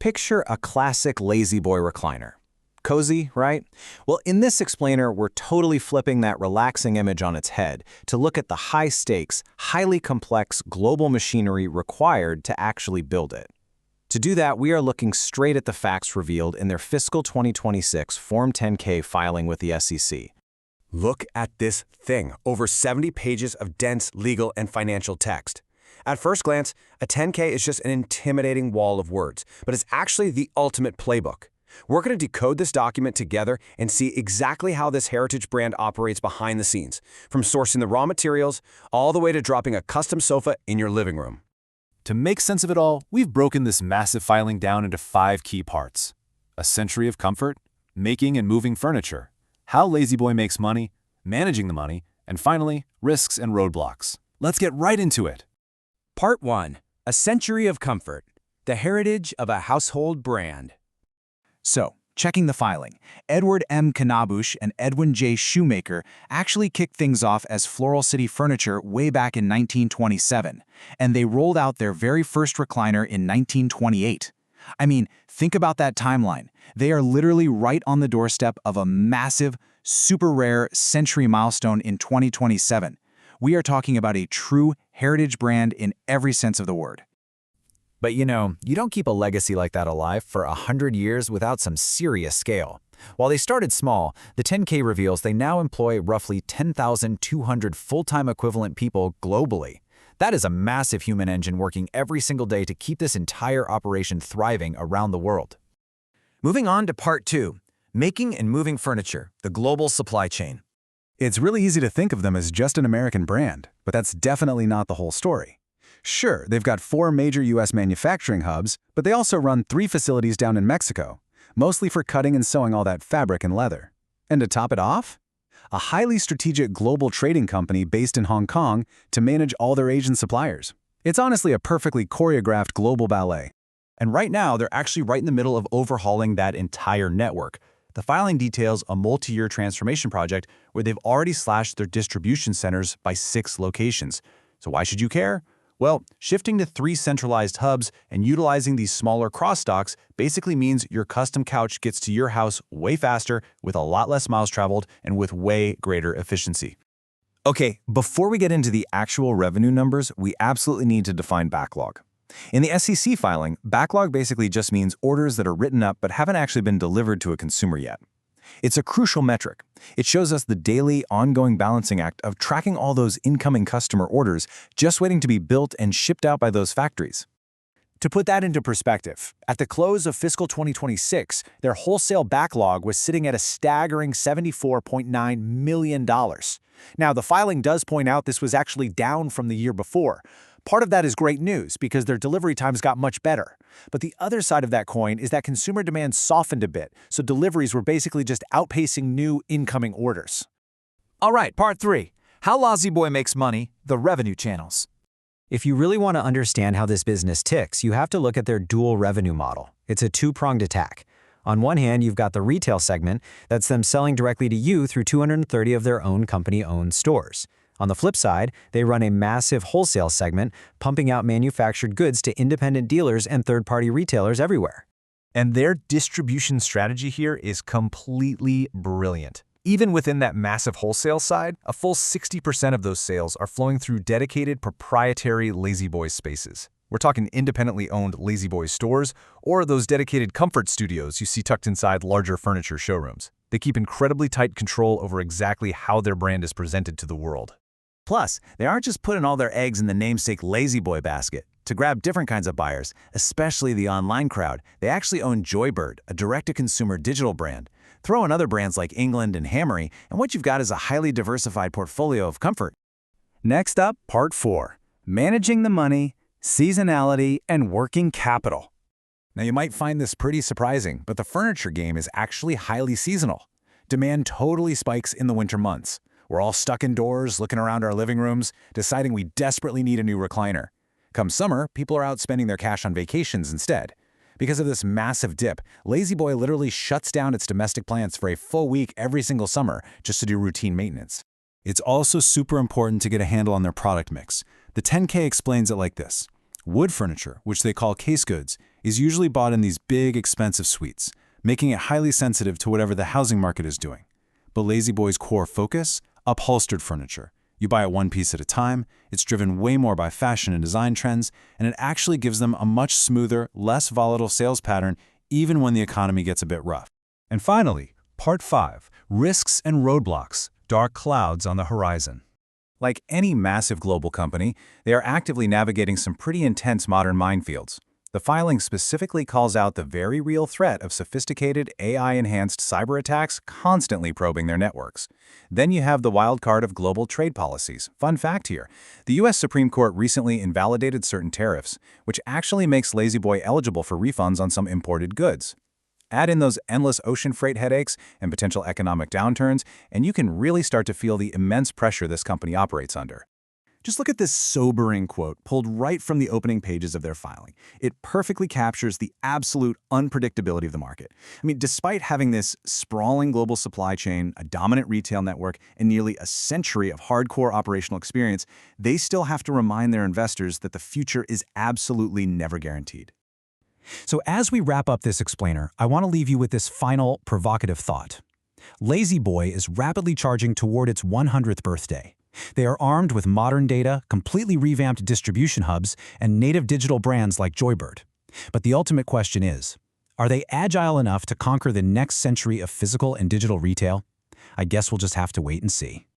Picture a classic La-Z-Boy recliner. Cozy, right? Well, in this explainer, we're totally flipping that relaxing image on its head to look at the high-stakes, highly complex global machinery required to actually build it. To do that, we are looking straight at the facts revealed in their fiscal 2026 Form 10-K filing with the SEC. Look at this thing, over 70 pages of dense legal and financial text. At first glance, a 10K is just an intimidating wall of words, but it's actually the ultimate playbook. We're going to decode this document together and see exactly how this heritage brand operates behind the scenes, from sourcing the raw materials all the way to dropping a custom sofa in your living room. To make sense of it all, we've broken this massive filing down into 5 key parts: a century of comfort, making and moving furniture, how La-Z-Boy makes money, managing the money, and finally, risks and roadblocks. Let's get right into it. Part 1. A Century of Comfort. The Heritage of a Household Brand. So, checking the filing, Edward M. Knabush and Edwin J. Shoemaker actually kicked things off as Floral City Furniture way back in 1927, and they rolled out their very first recliner in 1928. I mean, think about that timeline. They are literally right on the doorstep of a massive, super rare century milestone in 2027. We are talking about a true heritage brand in every sense of the word. But you don't keep a legacy like that alive for 100 years without some serious scale. While they started small, the 10K reveals they now employ roughly 10,200 full-time equivalent people globally. That is a massive human engine working every single day to keep this entire operation thriving around the world. Moving on to Part 2, Making and Moving Furniture, the Global Supply Chain. It's really easy to think of them as just an American brand, but that's definitely not the whole story. Sure, they've got 4 major U.S. manufacturing hubs, but they also run 3 facilities down in Mexico, mostly for cutting and sewing all that fabric and leather. And to top it off, a highly strategic global trading company based in Hong Kong to manage all their Asian suppliers. It's honestly a perfectly choreographed global ballet. And right now, they're actually right in the middle of overhauling that entire network. The filing details a multi-year transformation project where they've already slashed their distribution centers by 6 locations. So why should you care? Well, shifting to 3 centralized hubs and utilizing these smaller cross-stocks basically means your custom couch gets to your house way faster, with a lot less miles traveled, and with way greater efficiency. Okay, before we get into the actual revenue numbers, we absolutely need to define backlog. In the SEC filing, backlog basically just means orders that are written up but haven't actually been delivered to a consumer yet. It's a crucial metric. It shows us the daily, ongoing balancing act of tracking all those incoming customer orders just waiting to be built and shipped out by those factories. To put that into perspective, at the close of fiscal 2026, their wholesale backlog was sitting at a staggering $74.9 million. Now, the filing does point out this was actually down from the year before. Part of that is great news because their delivery times got much better. But the other side of that coin is that consumer demand softened a bit, so deliveries were basically just outpacing new incoming orders. All right, Part 3, How La-Z-Boy Makes Money, the Revenue Channels. If you really want to understand how this business ticks, you have to look at their dual revenue model. It's a 2-pronged attack. On one hand, you've got the retail segment, that's them selling directly to you through 230 of their own company-owned stores. On the flip side, they run a massive wholesale segment, pumping out manufactured goods to independent dealers and third-party retailers everywhere. And their distribution strategy here is completely brilliant. Even within that massive wholesale side, a full 60% of those sales are flowing through dedicated proprietary La-Z-Boy spaces. We're talking independently owned La-Z-Boy stores or those dedicated comfort studios you see tucked inside larger furniture showrooms. They keep incredibly tight control over exactly how their brand is presented to the world. Plus, they aren't just putting all their eggs in the namesake La-Z-Boy basket. To grab different kinds of buyers, especially the online crowd, they actually own Joybird, a direct-to-consumer digital brand. Throw in other brands like England and Hammery, and what you've got is a highly diversified portfolio of comfort. Next up, Part 4, Managing the Money, Seasonality, and Working Capital. Now, you might find this pretty surprising, but the furniture game is actually highly seasonal. Demand totally spikes in the winter months. We're all stuck indoors, looking around our living rooms, deciding we desperately need a new recliner. Come summer, people are out spending their cash on vacations instead. Because of this massive dip, La-Z-Boy literally shuts down its domestic plants for a full week every single summer just to do routine maintenance. It's also super important to get a handle on their product mix. The 10K explains it like this. Wood furniture, which they call case goods, is usually bought in these big, expensive suites, making it highly sensitive to whatever the housing market is doing. But La-Z-Boy's core focus? Upholstered furniture. You buy it one piece at a time, it's driven way more by fashion and design trends, and it actually gives them a much smoother, less volatile sales pattern even when the economy gets a bit rough. And finally, Part 5, Risks and Roadblocks, Dark Clouds on the Horizon. Like any massive global company, they are actively navigating some pretty intense modern minefields. The filing specifically calls out the very real threat of sophisticated AI-enhanced cyber attacks constantly probing their networks. Then you have the wild card of global trade policies. Fun fact here, the U.S. Supreme Court recently invalidated certain tariffs, which actually makes La-Z-Boy eligible for refunds on some imported goods. Add in those endless ocean freight headaches and potential economic downturns, and you can really start to feel the immense pressure this company operates under. Just look at this sobering quote pulled right from the opening pages of their filing. It perfectly captures the absolute unpredictability of the market. I mean, despite having this sprawling global supply chain, a dominant retail network, and nearly a century of hardcore operational experience, they still have to remind their investors that the future is absolutely never guaranteed. So as we wrap up this explainer, I want to leave you with this final provocative thought. La-Z-Boy is rapidly charging toward its 100th birthday. They are armed with modern data, completely revamped distribution hubs, and native digital brands like Joybird. But the ultimate question is, are they agile enough to conquer the next century of physical and digital retail? I guess we'll just have to wait and see.